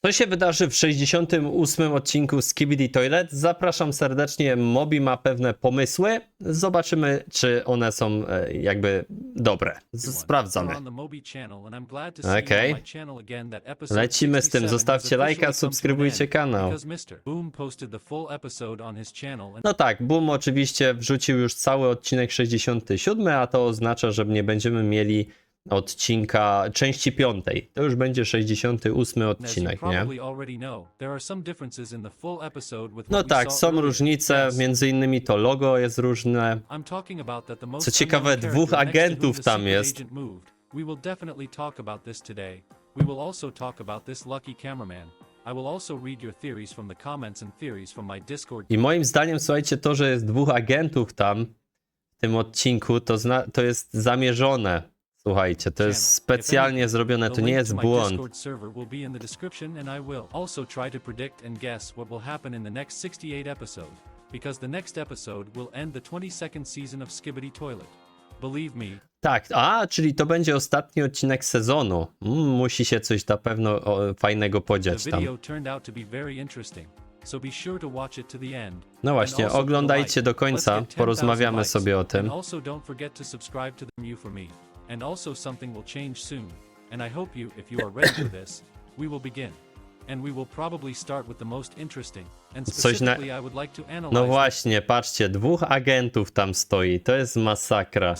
Co się wydarzy w 68. odcinku Skibidi Toilet? Zapraszam serdecznie. Mobi ma pewne pomysły. Zobaczymy, czy one są jakby dobre. Sprawdzamy. Okej. Lecimy z tym. Zostawcie lajka, subskrybujcie kanał. No tak, Boom oczywiście wrzucił już cały odcinek 67, a to oznacza, że nie będziemy mieli odcinka części 5. To już będzie 68 odcinek, nie? No tak, są różnice, między innymi to logo jest różne. Co ciekawe, 2 agentów tam jest. I moim zdaniem, słuchajcie, to, że jest 2 agentów tam w tym odcinku, to jest zamierzone. Słuchajcie, to jest specjalnie zrobione, to nie jest błąd. Tak, czyli to będzie ostatni odcinek sezonu. Musi się coś na pewno fajnego podziać tam. No właśnie, oglądajcie do końca, porozmawiamy sobie o tym. And also something will change soon, and I hope if you are ready for this, we will begin. And we will probably start with the most interesting, and specifically I would like to analyze. No właśnie, patrzcie, 2 agentów tam stoi, to jest masakra.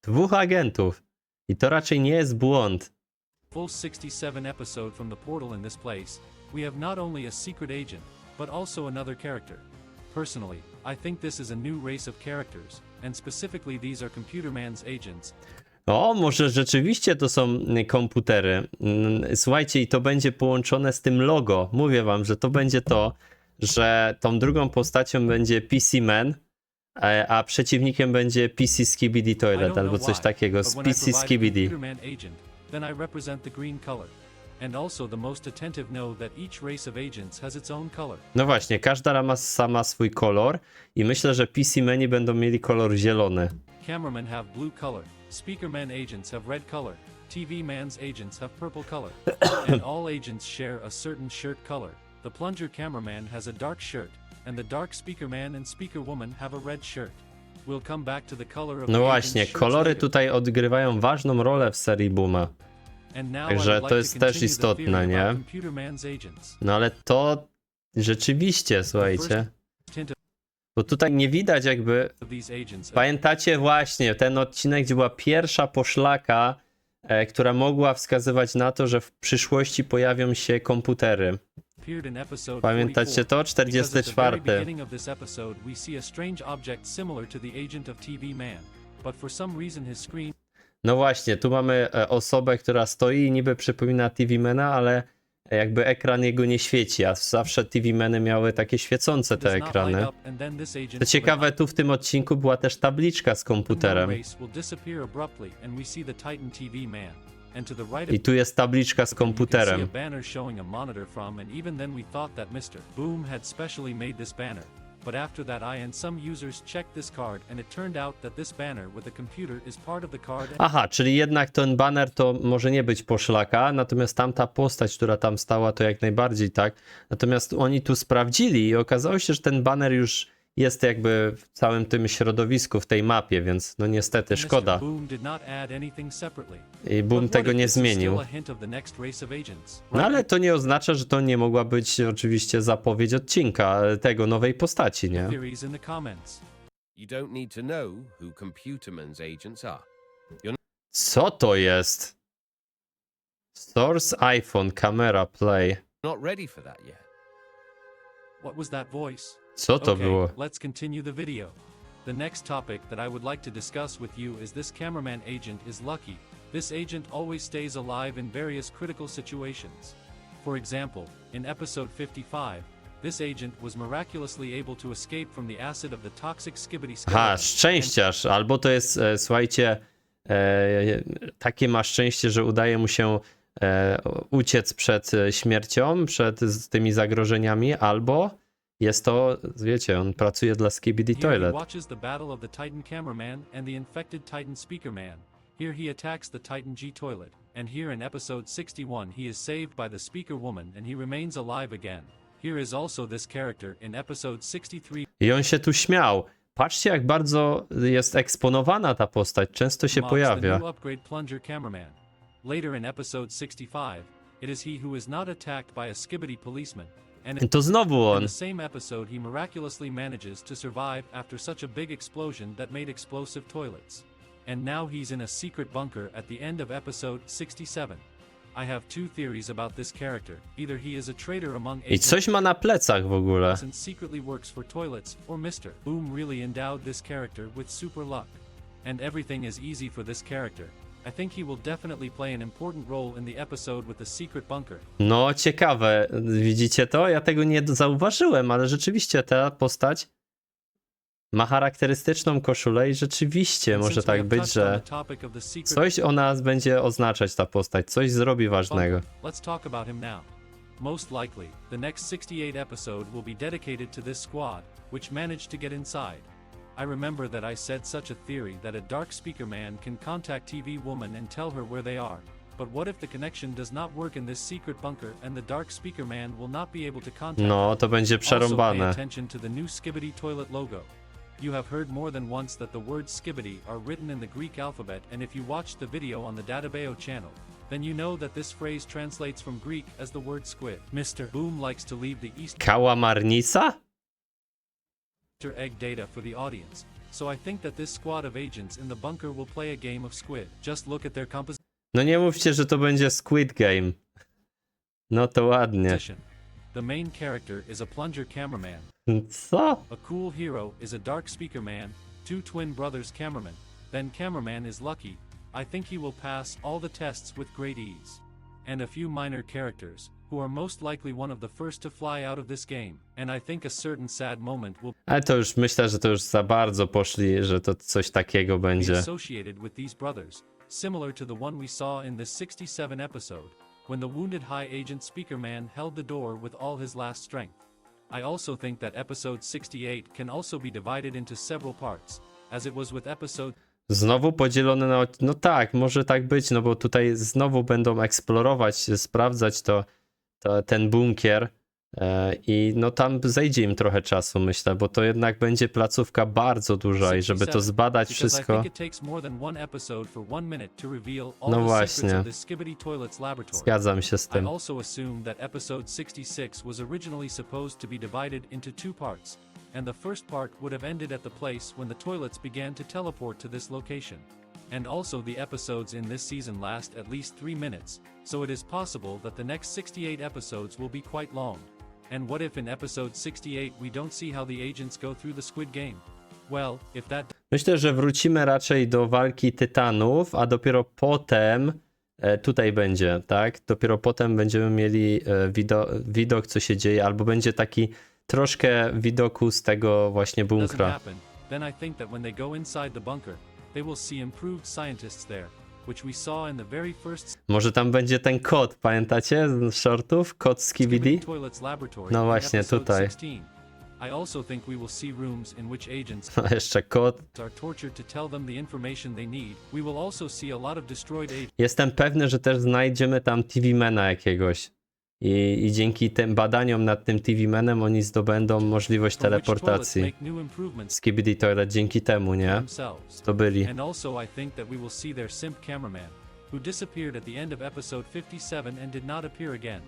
2 agentów. I to raczej nie jest błąd. Full 67 episode from the portal in this place, we have not only a secret agent, but also another character. Personally, I think this is a new race of characters, and specifically these are Computer Man's agents. O, może rzeczywiście to są komputery. Słuchajcie, i to będzie połączone z tym logo. Mówię wam, że to będzie to, że tą drugą postacią będzie PC Man, a przeciwnikiem będzie PC Skibidi Toilet, albo coś takiego, z PC Skibidi. Then I represent the green color. And also the most attentive know that each race of agents has its own color. No właśnie, każda rasa ma swój kolor i myślę, że PC-meni będą mieli kolor zielony. Cameramen have blue color, Speakerman agents have red color, TV Man's agents have purple color, and all agents share a certain shirt color. The Plunger Cameraman has a dark shirt, and the Dark Speakerman and Speakerwoman have a red shirt. We'll come back to the color of No właśnie, kolory tutaj odgrywają ważną rolę w serii Booma. Także to jest też istotne, nie? No ale to rzeczywiście, słuchajcie. Bo tutaj nie widać jakby... Pamiętacie właśnie ten odcinek, gdzie była pierwsza poszlaka, która mogła wskazywać na to, że w przyszłości pojawią się komputery. Pamiętacie to? 44. No właśnie, tu mamy osobę, która stoi i niby przypomina TV-Mana, ale jakby ekran jego nie świeci, a zawsze TV-Many miały takie świecące te ekrany. Co ciekawe, tu w tym odcinku była też tabliczka z komputerem. I tu jest tabliczka z komputerem. But after that I and some users checked this card and it turned out that this banner with a computer is part of the card. Aha, czyli jednak ten banner to może nie być poszlaka, natomiast tamta postać, która tam stała, to jak najbardziej tak. Natomiast oni tu sprawdzili i okazało się, że ten banner już jest jakby w całym tym środowisku, w tej mapie, więc no niestety szkoda. I Boom tego nie zmienił. No ale to nie oznacza, że to nie mogła być oczywiście zapowiedź odcinka tego nowej postaci, nie? Co to jest? Source iPhone Camera Play. What was that voice? Co to było? Let's continue the video. The next topic that I would like to discuss with you is this cameraman agent is lucky. This agent always stays alive in various critical situations. For example, in episode 55, this agent was miraculously able to escape from the acid of the toxic Skibidi skeleton. Aha, szczęściarz, albo to jest, słuchajcie, takie ma szczęście, że udaje mu się uciec przed śmiercią, przed tymi zagrożeniami, albo jest to, wiecie, on pracuje dla Skibidi Toilet. Watches the battle of the Titan cameraman and the infected Titan speakerman. Here he attacks the Titan G toilet. And here in episode 61 he is saved by the speaker woman and he remains alive again. Here is also this character in episode 63. I on się tu śmiał. Patrzcie, jak bardzo jest eksponowana ta postać. Często się Mobs, pojawia. the new upgrade plunger cameraman. Later in episode 65, it is he who is not attacked by a skibbity policeman. And I to znowu in on. the same episode he miraculously manages to survive after such a big explosion that made explosive toilets. And now he's in a secret bunker at the end of episode 67. I have two theories about this character. Either he is a traitor among I coś ma na plecach w ogóle. and secretly works for toilets, or Mr. Boom really endowed this character with super luck. And everything is easy for this character. I think he will definitely play an important role in the episode with the secret bunker. No, ciekawe. Widzicie to? Ja tego nie zauważyłem, ale rzeczywiście ta postać ma charakterystyczną koszulę i rzeczywiście And może since we tak have być, touched on że the topic of the secret coś o nas będzie oznaczać ta postać, coś zrobi ważnego. bunker, let's talk about him now. Most likely, the next 68 episode will be dedicated to this squad, which managed to get inside. I remember that I said such a theory that a dark speaker man can contact TV woman and tell her where they are. But what if the connection does not work in this secret bunker and the dark speaker man will not be able to contact No, to będzie Also pay przerąbane. attention to the new Skibbity toilet logo. You have heard more than once that the words Skibbity are written in the Greek alphabet, and if you watched the video on the Databeo channel, then you know that this phrase translates from Greek as the word squid. Mr. Boom likes to leave the Easter Kałamarnica? egg data for the audience, so I think that this squad of agents in the bunker will play a game of squid. Just look at their No nie mówcie, że to będzie Squid Game. No to ładnie. composition. The main character is a plunger cameraman. Co? A cool hero is a dark speaker man, two twin brothers cameraman, then cameraman is Lucky. I think he will pass all the tests with great ease. And a few minor characters, who are most likely one of the first to fly out of this game, and I think a certain sad moment will Ale to już myślę, że to już za bardzo poszli, że to coś takiego be będzie. associated with these brothers, similar to the one we saw in the 67 episode, when the wounded high agent speaker man held the door with all his last strength. I also think that episode 68 can also be divided into several parts, as it was with episode Znowu podzielone na... No tak, może tak być, no bo tutaj znowu będą eksplorować, sprawdzać ten bunkier i no tam zejdzie im trochę czasu, myślę, bo to jednak będzie placówka bardzo duża i żeby to zbadać because I wszystko, think it takes more than one episode for 1 minute to reveal all No the właśnie. secrets of the Skibbity Toilets laboratory. zgadzam się z I tym. also assume that episode 66 was originally supposed to be divided into two parts, and the first part would have ended at the place when the toilets began to teleport to this location. And also the episodes in this season last at least 3 minutes, so it is possible that the next 68 episodes will be quite long. And what if in episode 68 we don't see how the agents go through the Squid Game? Well, if that Myślę, że wrócimy raczej do walki tytanów, a dopiero potem tutaj będzie, tak? Dopiero potem będziemy mieli widok, co się dzieje, albo będzie taki troszkę widoku z tego właśnie doesn't bunkra. happen, then I think that when they go inside the bunker, they will see improved scientists there, which we saw in the very first Może tam będzie ten kot, pamiętacie z shortów? Kot Skibidi? Toilets laboratory No in właśnie, episode tutaj. 16. I also think we will see rooms in which agents A jeszcze kot. are tortured to tell them the information they need. We will also see a lot of destroyed agents Jestem pewny, że też znajdziemy tam TV-mana jakiegoś. I dzięki tym badaniom nad tym TV-manem oni zdobędą możliwość for which toilets teleportacji. make new improvements Skibidi Toilet dzięki temu, nie? themselves. Zdobyli. And also I think that we will see their simp cameraman, who disappeared at the end of episode 57 and did not appear again.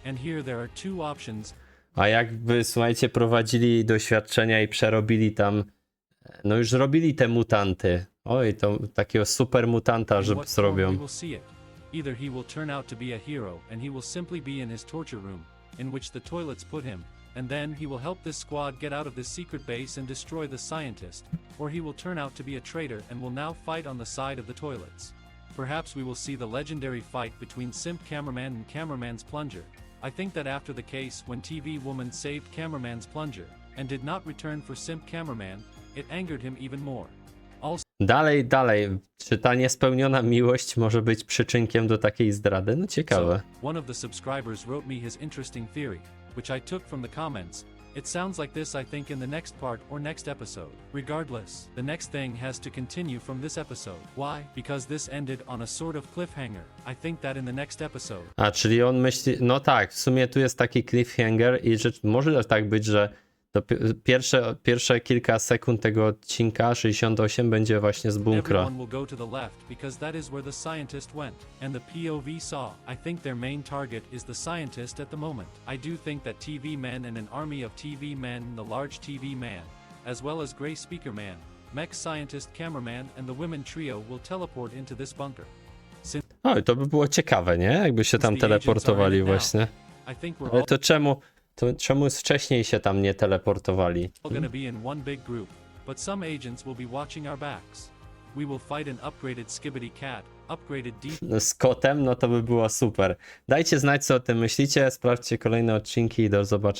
And here there are two options. A jakby, słuchajcie, prowadzili doświadczenia i przerobili tam, no już robili te mutanty. Oj, to takiego super mutanta, In że what form zrobią. we will see it. Either he will turn out to be a hero and he will simply be in his torture room, in which the toilets put him, and then he will help this squad get out of this secret base and destroy the scientist, or he will turn out to be a traitor and will now fight on the side of the toilets. Perhaps we will see the legendary fight between Simp Cameraman and Cameraman's Plunger. I think that after the case when TV Woman saved Cameraman's Plunger, and did not return for Simp Cameraman, it angered him even more. Dalej. Czy ta niespełniona miłość może być przyczynkiem do takiej zdrady? No ciekawe. So, one of the subscribers wrote me his interesting theory, which I took from the comments, It sounds like this, I think, in the next part or next episode. Regardless, the next thing has to continue from this episode. Why? Because this ended on a sort of cliffhanger. I think that in the next episode. A, czyli on myśli, no tak, w sumie tu jest taki cliffhanger i może tak być, że to pierwsze kilka sekund tego odcinka 68 będzie właśnie z bunkra. Everyone will go to the left because that is where the scientist went, and the POV saw. I think their main target is the scientist at the moment. I do think that TV men and an army of TV men, the large TV man, as well as Gray Speaker Man, mech scientist cameraman and the women trio will teleport into this bunker. Since O, to by było ciekawe, nie? Jakby się tam the agents are in teleportowali it now, właśnie. I think we're Ale all to czemu wcześniej się tam nie teleportowali? going to be in one big group, but some agents will be watching our backs. We will fight an upgraded Skibbity Cat, upgraded deep. Z kotem, no to by było super. Dajcie znać, co o tym myślicie, sprawdźcie kolejne odcinki i do zobaczenia.